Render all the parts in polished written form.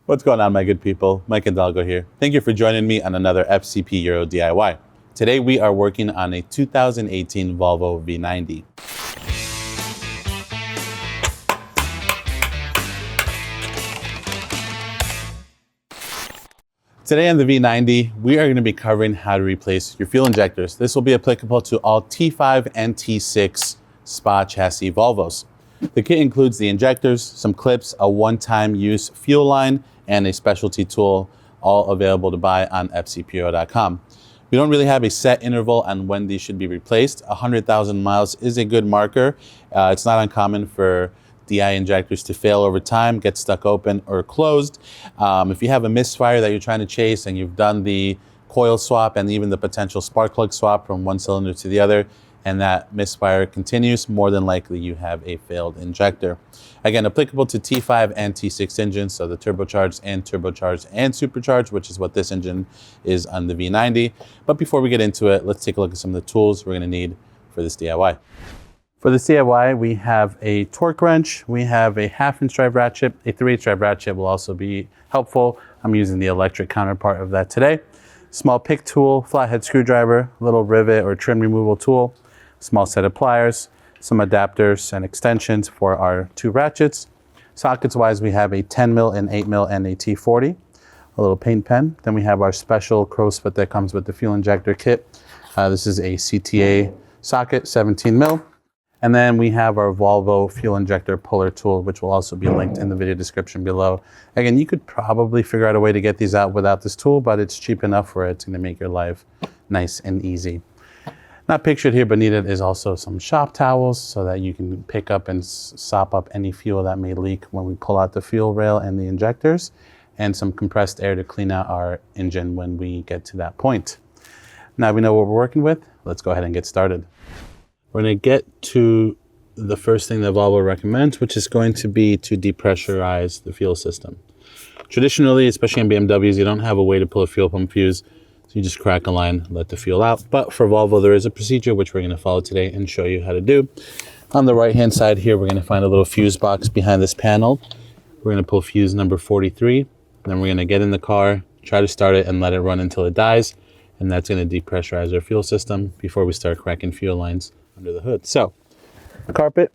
What's going on, my good people? Mike Hidalgo here. Thank you for joining me on another FCP Euro DIY. Today we are working on a 2018 Volvo V90. Today on the V90, we are going to be covering how to replace your fuel injectors. This will be applicable to all T5 and T6 Spa chassis Volvos. The kit includes the injectors, some clips, a one-time use fuel line, and a specialty tool, all available to buy on fcpo.com. We don't really have a set interval on when these should be replaced. 100,000 miles is a good marker. It's not uncommon for DI injectors to fail over time, get stuck open or closed. If you have a misfire that you're trying to chase and you've done the coil swap and even the potential spark plug swap from one cylinder to the other, and that misfire continues, more than likely you have a failed injector. Again, applicable to T5 and T6 engines, so the turbocharged and supercharged, which is what this engine is on the V90. But before we get into it, let's take a look at some of the tools we're gonna need for this DIY. For this DIY, we have a torque wrench, we have a 1/2" drive ratchet, a 3/8 drive ratchet will also be helpful. I'm using the electric counterpart of that today. Small pick tool, flathead screwdriver, little rivet or trim removal tool, small set of pliers, some adapters and extensions for our two ratchets. Sockets wise, we have a 10mm and 8mm and a T40, a little paint pen. Then we have our special crow's foot that comes with the fuel injector kit. This is a CTA socket, 17mm. And then we have our Volvo fuel injector puller tool, which will also be linked in the video description below. Again, you could probably figure out a way to get these out without this tool, but it's cheap enough where it's gonna make your life nice and easy. Not pictured here, but needed is also some shop towels so that you can pick up and sop up any fuel that may leak when we pull out the fuel rail and the injectors, and some compressed air to clean out our engine when we get to that point. Now we know what we're working with, let's go ahead and get started. We're gonna get to the first thing that Volvo recommends, which is going to be to depressurize the fuel system. Traditionally, especially in BMWs, you don't have a way to pull a fuel pump fuse. So you just crack a line, let the fuel out. But for Volvo, there is a procedure which we're gonna follow today and show you how to do. On the right-hand side here, we're gonna find a little fuse box behind this panel. We're gonna pull fuse number 43. Then we're gonna get in the car, try to start it and let it run until it dies. And that's gonna depressurize our fuel system before we start cracking fuel lines under the hood. So, the carpet,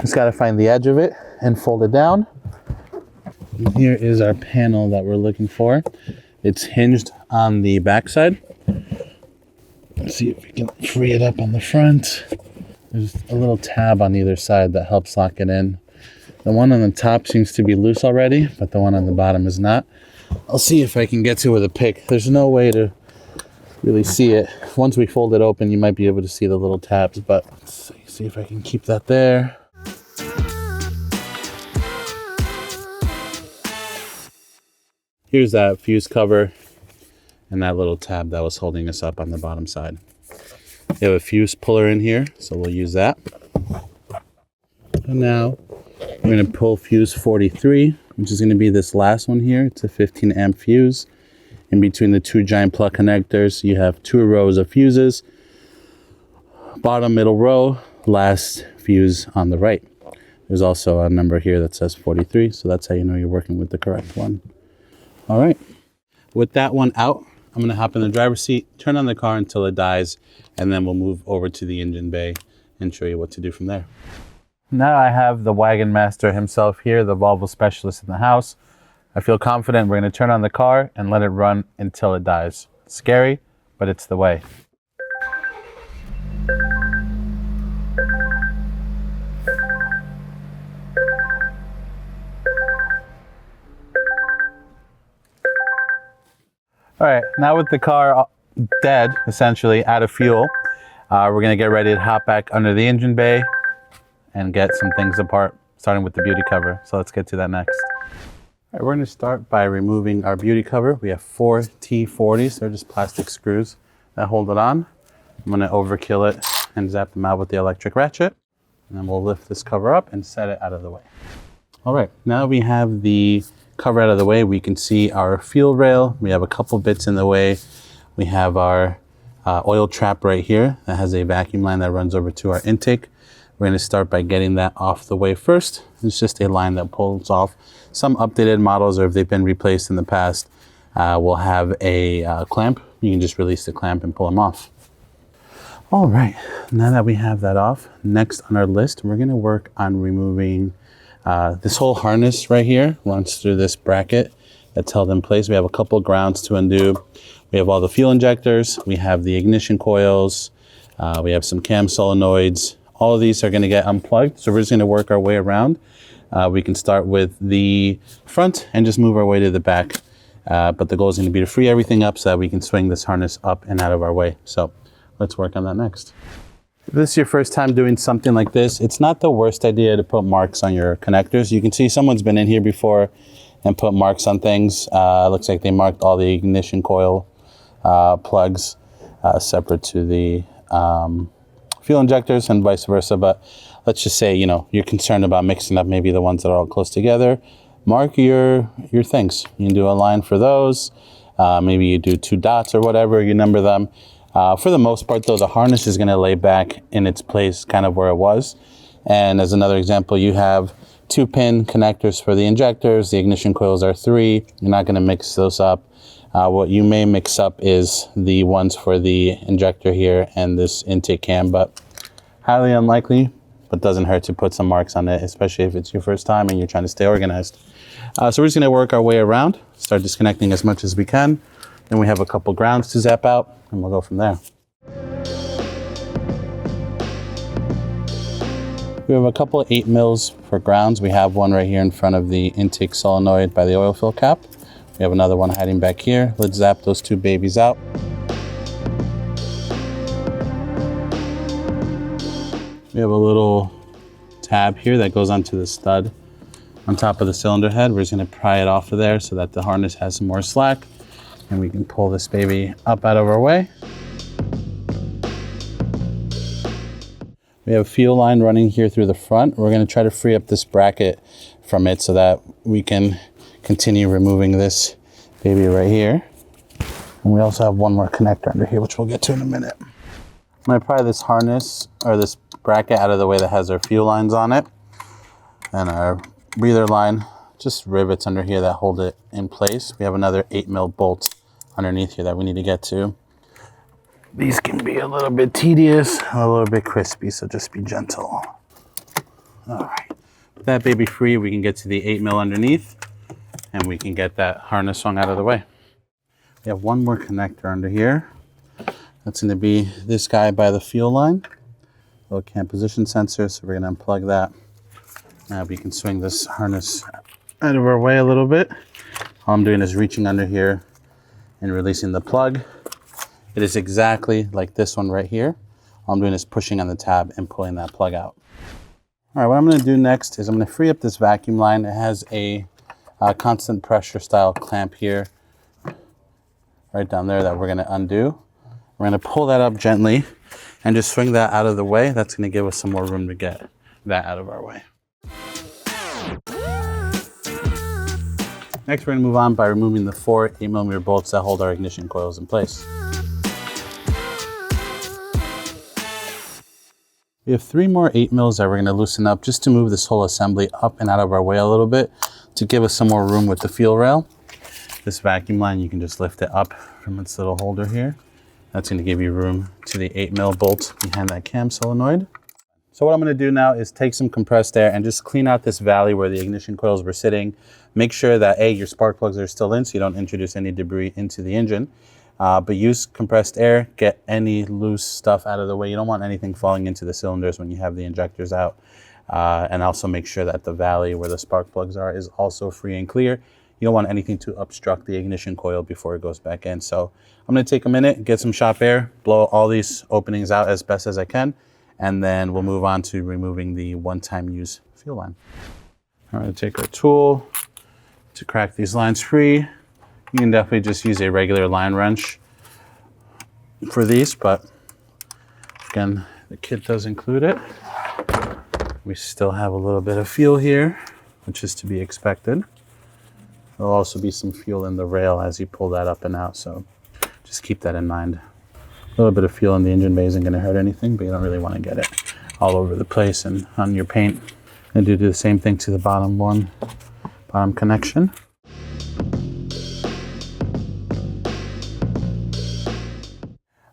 just gotta find the edge of it and fold it down. And here is our panel that we're looking for. It's hinged on the backside. Let's see if we can free it up on the front. There's a little tab on either side that helps lock it in. The one on the top seems to be loose already, but the one on the bottom is not. I'll see if I can get to it with a pick. There's no way to really see it. Once we fold it open, you might be able to see the little tabs, but let's see if I can keep that there. Here's that fuse cover and that little tab that was holding us up on the bottom side. You have a fuse puller in here, so we'll use that. And now we're gonna pull fuse 43, which is gonna be this last one here. It's a 15 amp fuse. In between the two giant plug connectors, you have 2 rows of fuses. Bottom middle row, last fuse on the right. There's also a number here that says 43, so that's how you know you're working with the correct one. All right, with that one out, I'm gonna hop in the driver's seat, turn on the car until it dies, and then we'll move over to the engine bay and show you what to do from there. Now I have the wagon master himself here, the Volvo specialist in the house. I feel confident we're gonna turn on the car and let it run until it dies. It's scary, but it's the way. All right, now with the car dead, essentially out of fuel, we're gonna get ready to hop back under the engine bay and get some things apart, starting with the beauty cover. So let's get to that next. All right, we're gonna start by removing our beauty cover. We have 4 T40s, they're just plastic screws that hold it on. I'm gonna overkill it and zap them out with the electric ratchet. And then we'll lift this cover up and set it out of the way. All right, now we have the cover out of the way. We can see our fuel rail. We have a couple bits in the way. We have our oil trap right here that has a vacuum line that runs over to our intake. We're going to start by getting that off the way first. It's just a line that pulls off. Some updated models, or if they've been replaced in the past, will have a clamp. You can just release the clamp and pull them off. All right, now that we have that off, next on our list, we're going to work on removing this whole harness right here. Runs through this bracket that's held in place. We have a couple grounds to undo. We have all the fuel injectors. We have the ignition coils. We have some cam solenoids. All of these are going to get unplugged. So we're just going to work our way around. We can start with the front and just move our way to the back. But the goal is going to be to free everything up so that we can swing this harness up and out of our way. So let's work on that next. If this is your first time doing something like this, it's not the worst idea to put marks on your connectors. You can see someone's been in here before and put marks on things. Looks like they marked all the ignition coil plugs separate to the fuel injectors and vice versa. But let's just say, you're concerned about mixing up maybe the ones that are all close together. Mark your things. You can do a line for those. Maybe you do 2 dots or whatever, you number them. For the most part though, the harness is gonna lay back in its place kind of where it was. And as another example, you have 2-pin connectors for the injectors. The ignition coils are 3. You're not gonna mix those up. What you may mix up is the ones for the injector here and this intake cam, but highly unlikely, but doesn't hurt to put some marks on it, especially if it's your first time and you're trying to stay organized. So we're just gonna work our way around, start disconnecting as much as we can. Then we have a couple grounds to zap out and we'll go from there. We have a couple 8 mils for grounds. We have one right here in front of the intake solenoid by the oil fill cap. We have another one hiding back here. Let's zap those 2 babies out. We have a little tab here that goes onto the stud on top of the cylinder head. We're just gonna pry it off of there so that the harness has some more slack, and we can pull this baby up out of our way. We have a fuel line running here through the front. We're gonna try to free up this bracket from it so that we can continue removing this baby right here. And we also have one more connector under here, which we'll get to in a minute. I'm gonna pry this harness or this bracket out of the way that has our fuel lines on it. And our breather line, just rivets under here that hold it in place. We have another 8 mil bolt underneath here that we need to get to. These can be a little bit tedious, a little bit crispy, so just be gentle. All right, with that baby free, we can get to the 8 mil underneath and we can get that harness swung out of the way. We have one more connector under here. That's gonna be this guy by the fuel line. Little cam position sensor, so we're gonna unplug that. Now we can swing this harness out of our way a little bit. All I'm doing is reaching under here and releasing the plug. It is exactly like this one right here. All I'm doing is pushing on the tab and pulling that plug out. All right, what I'm gonna do next is I'm gonna free up this vacuum line. It has a constant pressure style clamp here, right down there, that we're gonna undo. We're gonna pull that up gently and just swing that out of the way. That's gonna give us some more room to get that out of our way. Next, we're gonna move on by removing the 4 8mm bolts that hold our ignition coils in place. We have 3 more 8 mils that we're gonna loosen up just to move this whole assembly up and out of our way a little bit to give us some more room with the fuel rail. This vacuum line, you can just lift it up from its little holder here. That's gonna give you room to the 8 mil bolt behind that cam solenoid. So what I'm gonna do now is take some compressed air and just clean out this valley where the ignition coils were sitting. Make sure that A, your spark plugs are still in so you don't introduce any debris into the engine. But use compressed air, get any loose stuff out of the way. You don't want anything falling into the cylinders when you have the injectors out. And also make sure that the valley where the spark plugs are is also free and clear. You don't want anything to obstruct the ignition coil before it goes back in. So I'm gonna take a minute, get some shop air, blow all these openings out as best as I can, and then we'll move on to removing the one-time use fuel line. All right, take our tool to crack these lines free. You can definitely just use a regular line wrench for these, but again, the kit does include it. We still have a little bit of fuel here, which is to be expected. There'll also be some fuel in the rail as you pull that up and out, so just keep that in mind. A little bit of fuel in the engine bay isn't gonna hurt anything, but you don't really wanna get it all over the place and on your paint. And do the same thing to the bottom connection.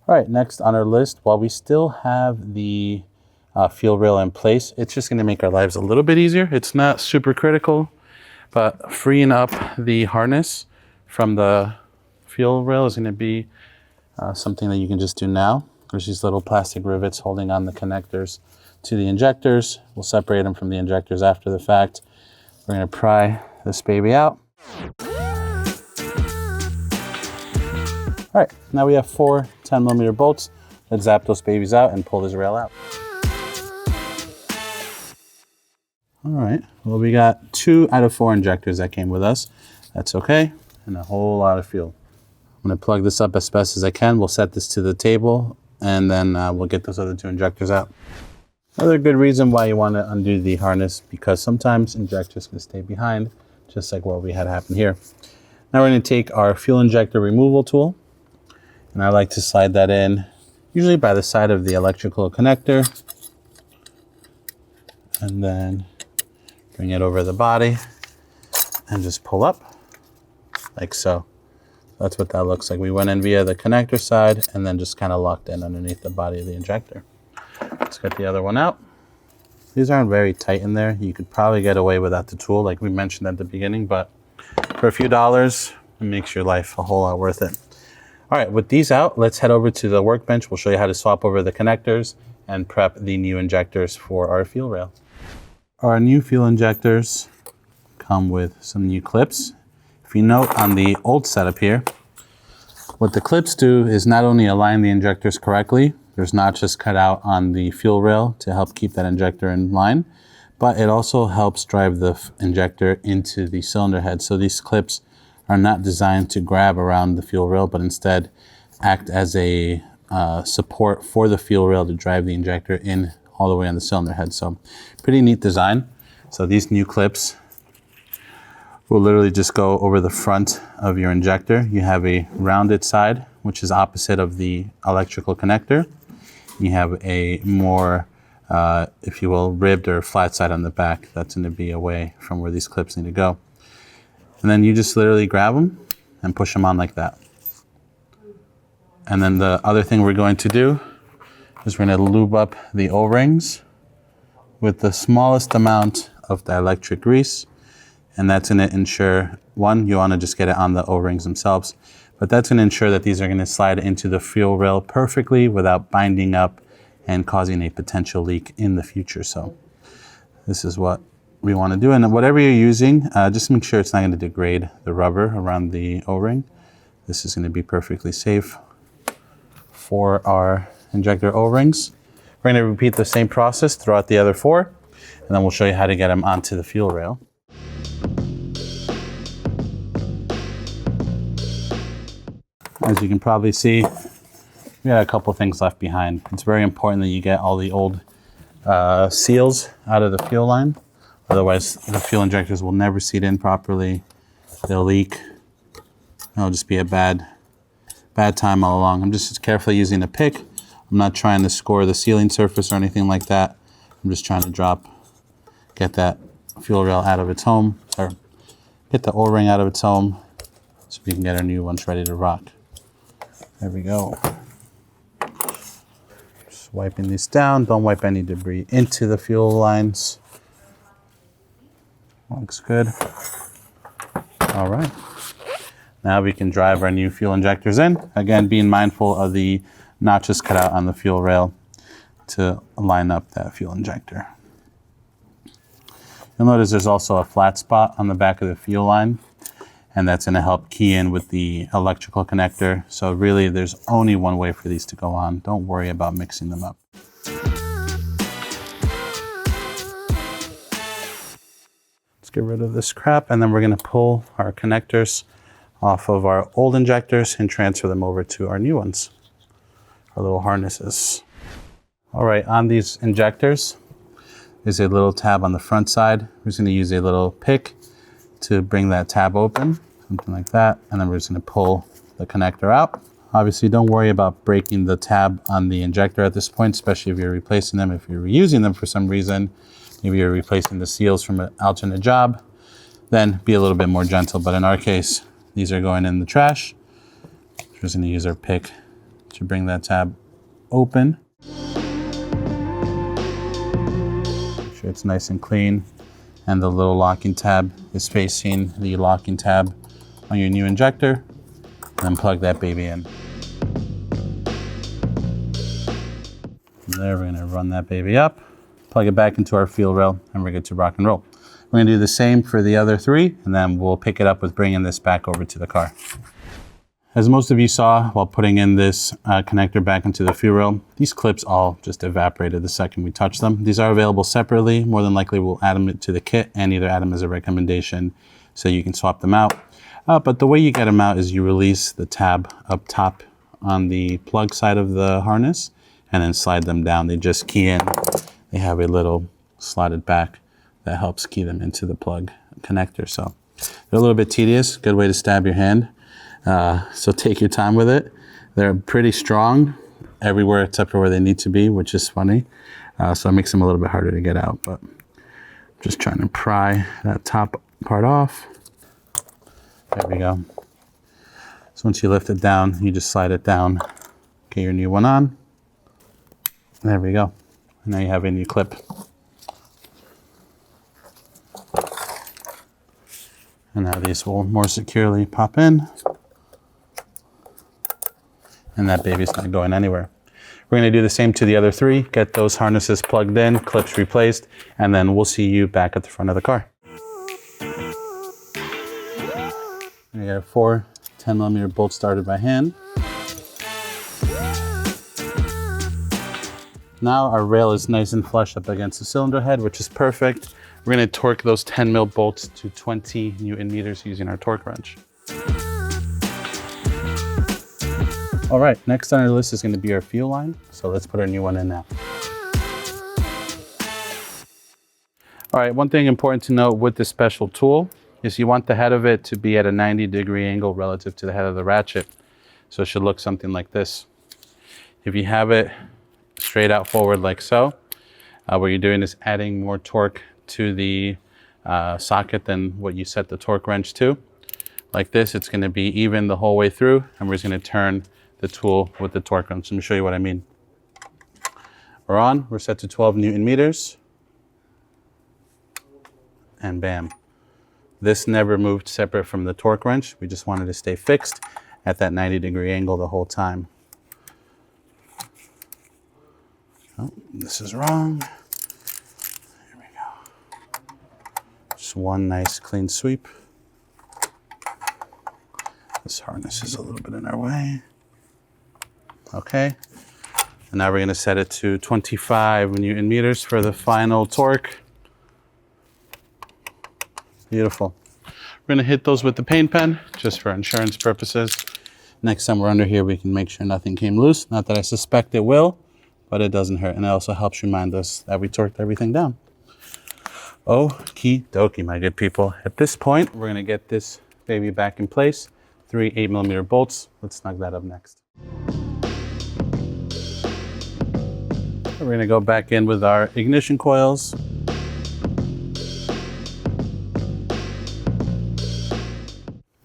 All right, next on our list, while we still have the fuel rail in place, it's just gonna make our lives a little bit easier. It's not super critical, but freeing up the harness from the fuel rail is gonna be something that you can just do now. There's these little plastic rivets holding on the connectors to the injectors. We'll separate them from the injectors after the fact. We're gonna pry this baby out. All right, now we have 4 10mm bolts. Let's zap those babies out and pull this rail out. All right, well, we got 2 out of 4 injectors that came with us. That's okay, and a whole lot of fuel. I'm gonna plug this up as best as I can. We'll set this to the table, and then we'll get those other 2 injectors out. Another good reason why you wanna undo the harness, because sometimes injectors can stay behind, just like what we had happen here. Now we're gonna take our fuel injector removal tool, and I like to slide that in, usually by the side of the electrical connector, and then bring it over the body and just pull up like so. That's what that looks like. We went in via the connector side and then just kind of locked in underneath the body of the injector. Let's get the other one out. These aren't very tight in there. You could probably get away without the tool, like we mentioned at the beginning, but for a few dollars, it makes your life a whole lot worth it. All right, with these out, let's head over to the workbench. We'll show you how to swap over the connectors and prep the new injectors for our fuel rail. Our new fuel injectors come with some new clips. If you note on the old setup here, what the clips do is not only align the injectors correctly, there's notches cut out on the fuel rail to help keep that injector in line, but it also helps drive the injector into the cylinder head. So these clips are not designed to grab around the fuel rail, but instead act as a support for the fuel rail to drive the injector in all the way on the cylinder head. So pretty neat design. So these new clips will literally just go over the front of your injector. You have a rounded side, which is opposite of the electrical connector. You have a more, if you will, ribbed or flat side on the back. That's gonna be away from where these clips need to go. And then you just literally grab them and push them on like that. And then the other thing we're going to do is we're gonna lube up the O-rings with the smallest amount of dielectric grease. And that's gonna ensure, one, you wanna just get it on the O-rings themselves, but that's gonna ensure that these are gonna slide into the fuel rail perfectly without binding up and causing a potential leak in the future. So this is what we want to do, and whatever you're using, just make sure it's not going to degrade the rubber around the O-ring. This is going to be perfectly safe for our injector O-rings. We're going to repeat the same process throughout the other 4, and then we'll show you how to get them onto the fuel rail. As you can probably see, we got a couple things left behind. It's very important that you get all the old seals out of the fuel line. Otherwise, the fuel injectors will never seat in properly. They'll leak. It'll just be a bad time all along. I'm just carefully using a pick. I'm not trying to score the sealing surface or anything like that. I'm just trying to get that fuel rail out of its home, or get the O-ring out of its home so we can get our new ones ready to rock. There we go. Just wiping these down. Don't wipe any debris into the fuel lines. Looks good. All right. Now we can drive our new fuel injectors in. Again, being mindful of the notches cut out on the fuel rail to line up that fuel injector. You'll notice there's also a flat spot on the back of the fuel line, and that's going to help key in with the electrical connector. So really, there's only one way for these to go on. Don't worry about mixing them up. Get rid of this crap, and then we're going to pull our connectors off of our old injectors and transfer them over to our new ones, our little harnesses. All right, on these injectors is a little tab on the front side. We're just going to use a little pick to bring that tab open, something like that, and then we're just going to pull the connector out Obviously, don't worry about breaking the tab on the injector at this point, especially if you're replacing them. If you're reusing them for some reason, maybe you're replacing the seals from an alternate job, then be a little bit more gentle. But in our case, these are going in the trash. We're just going to use our pick to bring that tab open. Make sure it's nice and clean. And the little locking tab is facing the locking tab on your new injector. And then plug that baby in. From there, we're gonna run that baby up, plug it back into our fuel rail, and we're good to rock and roll. We're gonna do the same for the other three, and then we'll pick it up with bringing this back over to the car. As most of you saw while putting in this connector back into the fuel rail, these clips all just evaporated the second we touched them. These are available separately. More than likely, we'll add them to the kit and either add them as a recommendation so you can swap them out. But the way you get them out is you release the tab up top on the plug side of the harness and then slide them down. They just key in. They have a little slotted back that helps key them into the plug connector. So they're a little bit tedious, good way to stab your hand. So take your time with it. They're pretty strong everywhere except for where they need to be, which is funny. So it makes them a little bit harder to get out, but just trying to pry that top part off. There we go. So once you lift it down, you just slide it down, get your new one on. There we go. And now you have a new clip. And now these will more securely pop in. And that baby's not going anywhere. We're gonna do the same to the other three, get those harnesses plugged in, clips replaced, and then we'll see you back at the front of the car. We got 4 10mm bolts started by hand. Now our rail is nice and flush up against the cylinder head, which is perfect. We're gonna torque those 10mm bolts to 20 Newton meters using our torque wrench. All right, next on our list is gonna be our fuel line. So let's put our new one in now. All right, one thing important to note with this special tool is you want the head of it to be at a 90-degree angle relative to the head of the ratchet. So it should look something like this. If you have it straight out forward like so, what you're doing is adding more torque to the socket than what you set the torque wrench to. Like this, it's gonna be even the whole way through, and we're just gonna turn the tool with the torque wrench. Let me show you what I mean. We're on, we're set to 12 Newton meters, and bam. This never moved separate from the torque wrench. We just wanted to stay fixed at that 90-degree angle the whole time. Oh, this is wrong. Here we go. Just one nice clean sweep. This harness is a little bit in our way. Okay. And now we're gonna set it to 25 Newton meters for the final torque. Beautiful. We're gonna hit those with the paint pen just for insurance purposes. Next time we're under here, we can make sure nothing came loose. Not that I suspect it will, but it doesn't hurt. And it also helps remind us that we torqued everything down. Okie dokie, my good people. At this point, we're gonna get this baby back in place. 3 8mm bolts. Let's snug that up next. We're gonna go back in with our ignition coils.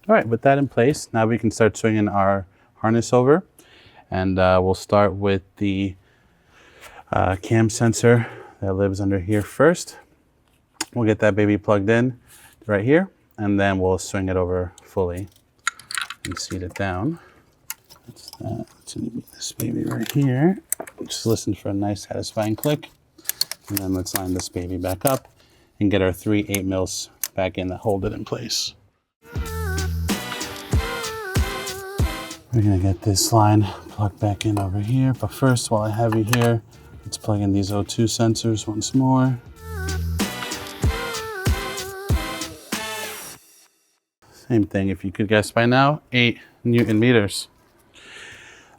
All right, with that in place, now we can start swinging our harness over, and we'll start with the cam sensor that lives under here first. We'll get that baby plugged in right here, and then we'll swing it over fully and seat it down. That's that. It's gonna be this baby right here. Just listen for a nice satisfying click, and then let's line this baby back up and get our 3 8mm back in that hold it in place. We're gonna get this line plugged back in over here, but first, while I have you here, let's plug in these O2 sensors once more. Same thing, if you could guess by now, 8 Newton meters.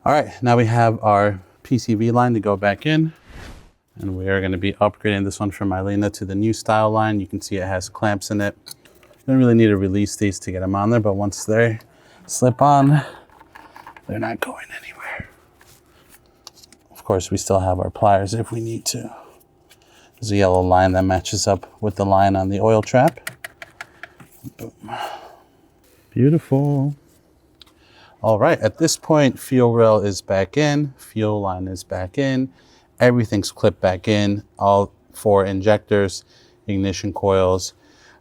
All right, now we have our PCV line to go back in, and we are gonna be upgrading this one from Mylena to the new style line. You can see it has clamps in it. You don't really need to release these to get them on there, but once they slip on, They're not going anywhere. Of course, we still have our pliers if we need to. There's a yellow line that matches up with the line on the oil trap. Boom. Beautiful. All right, at this point, fuel rail is back in, fuel line is back in, everything's clipped back in, all 4 injectors, ignition coils,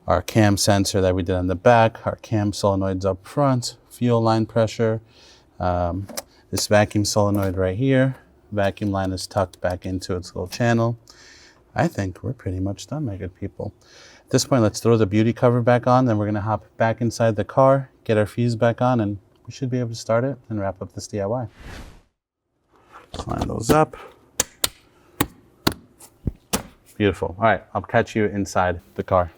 our cam sensor that we did on the back, our cam solenoids up front, fuel line pressure, this vacuum solenoid right here, vacuum line is tucked back into its little channel. I think we're pretty much done, my good people. At this point, let's throw the beauty cover back on, then we're gonna hop back inside the car, get our fuse back on, and we should be able to start it and wrap up this DIY. Line those up. Beautiful. All right, I'll catch you inside the car.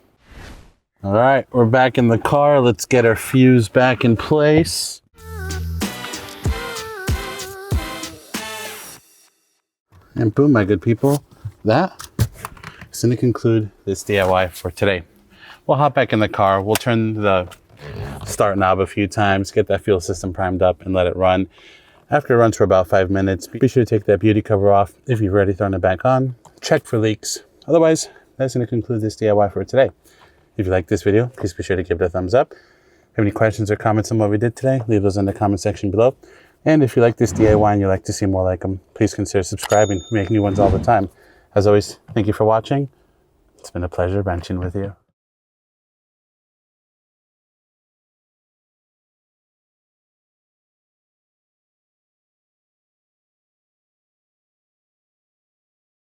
All right, we're back in the car. Let's get our fuse back in place. And boom, my good people, that is going to conclude this DIY for today. We'll hop back in the car. We'll turn the start knob a few times, get that fuel system primed up and let it run. After it runs for about 5 minutes, be sure to take that beauty cover off if you've already thrown it back on. Check for leaks. Otherwise, that's going to conclude this DIY for today. If you like this video, please be sure to give it a thumbs up. If you have any questions or comments on what we did today, leave those in the comment section below. And if you like this DIY and you'd like to see more like them, please consider subscribing. We make new ones all the time. As always, thank you for watching. It's been a pleasure benching with you.